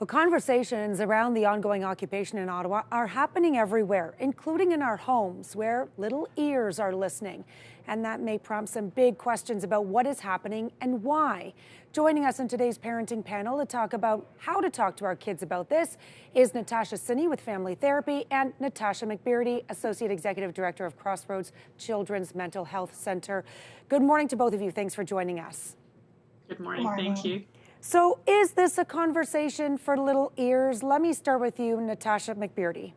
Well, conversations around the ongoing occupation in Ottawa are happening everywhere, including in our homes where little ears are listening. And that may prompt some big questions about what is happening and why. Joining us in today's parenting panel to talk about how to talk to our kids about this is Nataxja Cini with Family Therapy and Natasha McBrearty, Associate Executive Director of Crossroads Children's Mental Health Center. Good morning to both of you. Thanks for joining us. Good morning. Thank you. So is this a conversation for little ears? Let me start with you, Natasha McBrearty.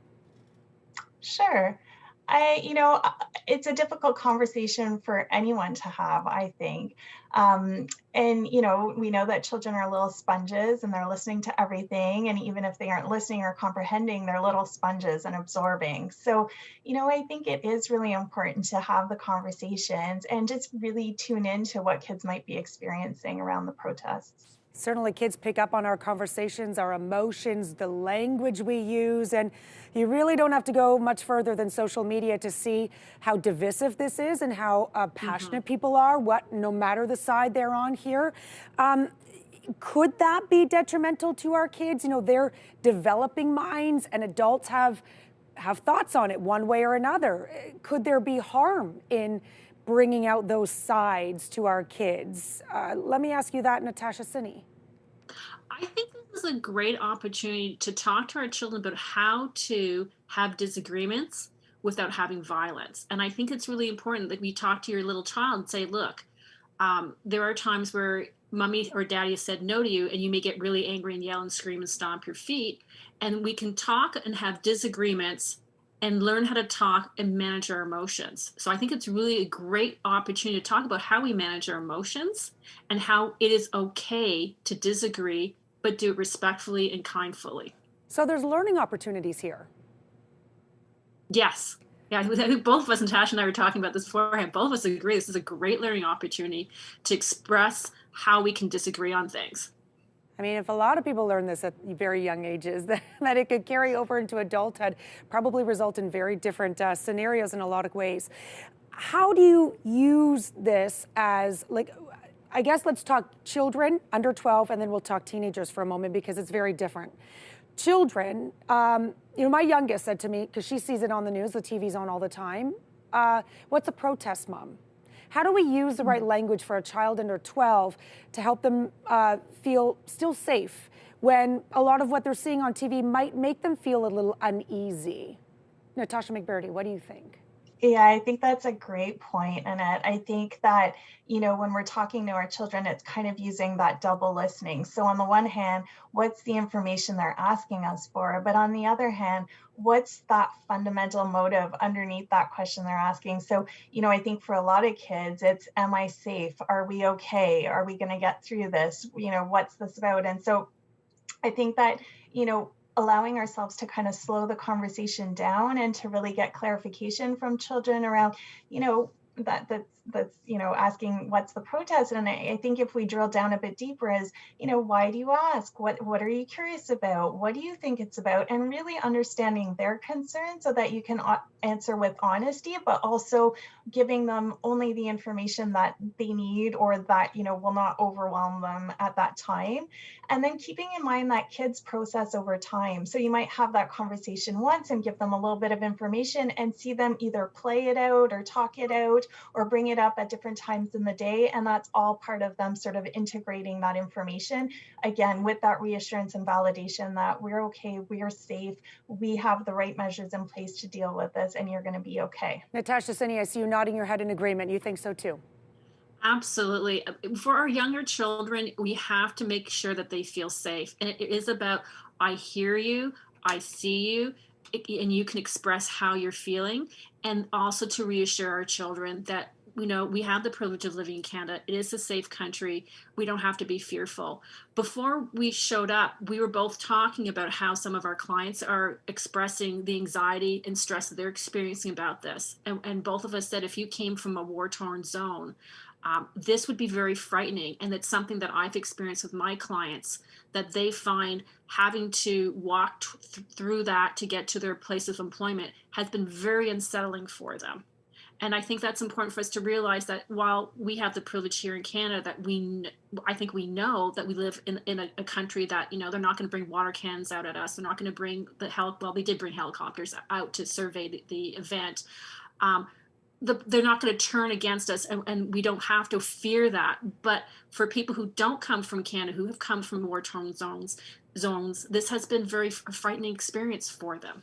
Sure. It's a difficult conversation for anyone to have, I think. We know that children are little sponges and they're listening to everything. And even if they aren't listening or comprehending, they're little sponges and absorbing. So, I think it is really important to have the conversations and just really tune into what kids might be experiencing around the protests. Certainly kids pick up on our conversations, our emotions, the language we use, and you really don't have to go much further than social media to see how divisive this is and how passionate people are, no matter the side they're on here. Could that be detrimental to our kids? They're developing minds and adults have thoughts on it one way or another. Could there be harm in bringing out those sides to our kids? Let me ask you that, Natasha Cini. I think this is a great opportunity to talk to our children about how to have disagreements without having violence. And I think it's really important that we talk to your little child and say, look, there are times where mommy or daddy has said no to you and you may get really angry and yell and scream and stomp your feet. And we can talk and have disagreements and learn how to talk and manage our emotions. So I think it's really a great opportunity to talk about how we manage our emotions and how it is okay to disagree, but do it respectfully and kindly. So there's learning opportunities here. Yes. Yeah, I think both of us, Natasha and I were talking about this beforehand, both of us agree this is a great learning opportunity to express how we can disagree on things. I mean, if a lot of people learn this at very young ages, that it could carry over into adulthood, probably result in very different scenarios in a lot of ways. How do you use this as, I guess let's talk children under 12, and then we'll talk teenagers for a moment because it's very different. Children, my youngest said to me, because she sees it on the news, the TV's on all the time, what's a protest, Mom? How do we use the right language for a child under 12 to help them feel still safe when a lot of what they're seeing on TV might make them feel a little uneasy? Natasha McBrearty, what do you think? Yeah, I think that's a great point, Annette. I think that, when we're talking to our children, it's kind of using that double listening. So on the one hand, what's the information they're asking us for? But on the other hand, what's that fundamental motive underneath that question they're asking? So, I think for a lot of kids, it's, am I safe? Are we okay? Are we going to get through this? What's this about? And so I think that, allowing ourselves to kind of slow the conversation down and to really get clarification from children around, that's asking what's the protest. And I think if we drill down a bit deeper is, why do you ask? What are you curious about? What do you think it's about? And really understanding their concerns so that you can answer with honesty, but also giving them only the information that they need or that, will not overwhelm them at that time. And then keeping in mind that kids process over time. So you might have that conversation once and give them a little bit of information and see them either play it out or talk it out or bring it up at different times in the day. And that's all part of them sort of integrating that information, again, with that reassurance and validation that we're okay, we're safe, we have the right measures in place to deal with this, and you're going to be okay. Natasha Cini, I see you nodding your head in agreement. You think so too? Absolutely. For our younger children, we have to make sure that they feel safe. And it is about, I hear you, I see you, and you can express how you're feeling. And also to reassure our children that, we have the privilege of living in Canada. It is a safe country. We don't have to be fearful. Before we showed up, we were both talking about how some of our clients are expressing the anxiety and stress that they're experiencing about this. And both of us said, if you came from a war-torn zone, this would be very frightening. And it's something that I've experienced with my clients, that they find having to walk through that to get to their place of employment has been very unsettling for them. And I think that's important for us to realize that while we have the privilege here in Canada, that I think we know that we live in a country that, you know, they're not going to bring water cans out at us. They're not going to bring well, they did bring helicopters out to survey the event. They're not going to turn against us, and we don't have to fear that. But for people who don't come from Canada, who have come from war-torn zones, this has been very frightening experience for them.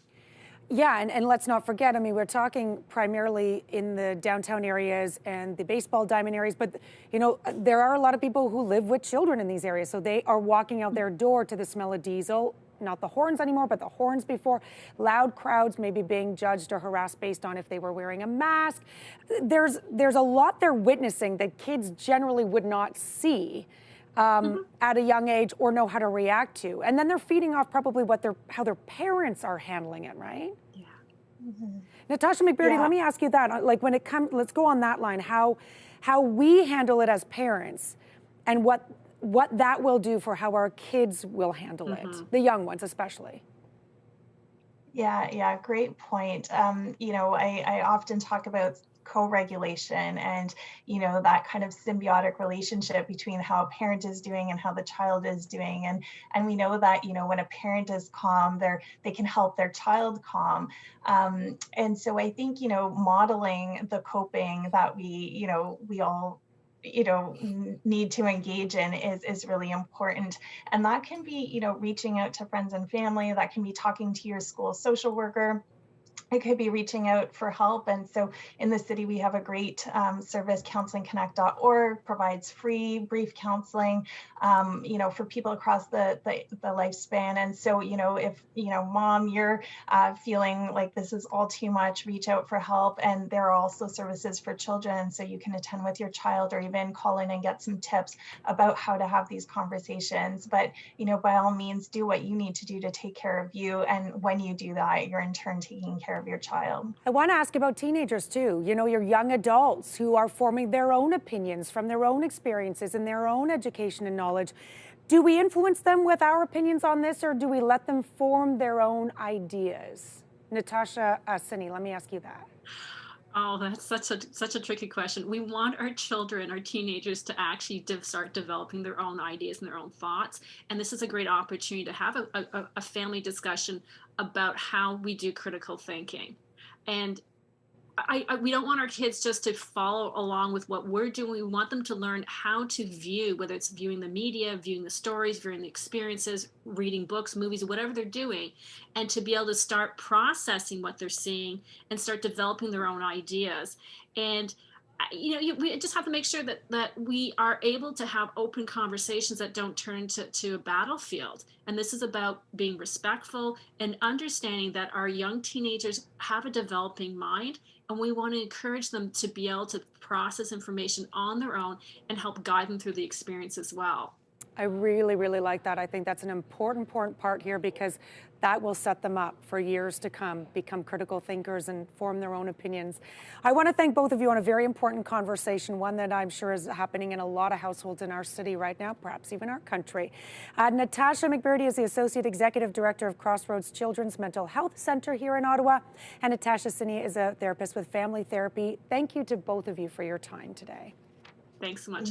Yeah, and let's not forget, I mean, we're talking primarily in the downtown areas and the baseball diamond areas, but, you know, there are a lot of people who live with children in these areas, so they are walking out their door to the smell of diesel, not the horns anymore, but the horns before, loud crowds maybe being judged or harassed based on if they were wearing a mask. There's a lot they're witnessing that kids generally would not see at a young age or know how to react to. And then they're feeding off probably how their parents are handling it, right? Yeah. Natasha McBrearty, let me ask you that. Like when it comes, let's go on that line, how we handle it as parents and what that will do for how our kids will handle it, the young ones especially. Yeah, great point. You know, I often talk about co-regulation and, you know, that kind of symbiotic relationship between how a parent is doing and how the child is doing. And we know that, you know, when a parent is calm, they can help their child calm. And so I think, you know, modeling the coping that we all need to engage in is really important. And that can be, you know, reaching out to friends and family, that can be talking to your school social worker. It could be reaching out for help. And so in the city, we have a great service, counselingconnect.org, provides free brief counseling, you know, for people across the lifespan. And so, you know, if, you know, mom, you're feeling like this is all too much, reach out for help. And there are also services for children. So you can attend with your child or even call in and get some tips about how to have these conversations. But, you know, by all means, do what you need to do to take care of you. And when you do that, you're in turn taking care of your child. I want to ask about teenagers too. You know, your young adults who are forming their own opinions from their own experiences and their own education and knowledge. Do we influence them with our opinions on this, or do we let them form their own ideas? Natasha Cini, let me ask you that. Oh, that's such a tricky question. We want our children, our teenagers, to actually start developing their own ideas and their own thoughts. And this is a great opportunity to have a family discussion about how we do critical thinking. And we don't want our kids just to follow along with what we're doing. We want them to learn how to view, whether it's viewing the media, viewing the stories, viewing the experiences, reading books, movies, whatever they're doing, and to be able to start processing what they're seeing and start developing their own ideas. And you know, we just have to make sure that we are able to have open conversations that don't turn to a battlefield. And this is about being respectful and understanding that our young teenagers have a developing mind, and we want to encourage them to be able to process information on their own and help guide them through the experience as well. I really, really like that. I think that's an important part here, because that will set them up for years to come, become critical thinkers and form their own opinions. I want to thank both of you on a very important conversation, one that I'm sure is happening in a lot of households in our city right now, perhaps even our country. Natasha McBrearty is the Associate Executive Director of Crossroads Children's Mental Health Center here in Ottawa, and Natasha Cini is a therapist with family therapy. Thank you to both of you for your time today. Thanks so much.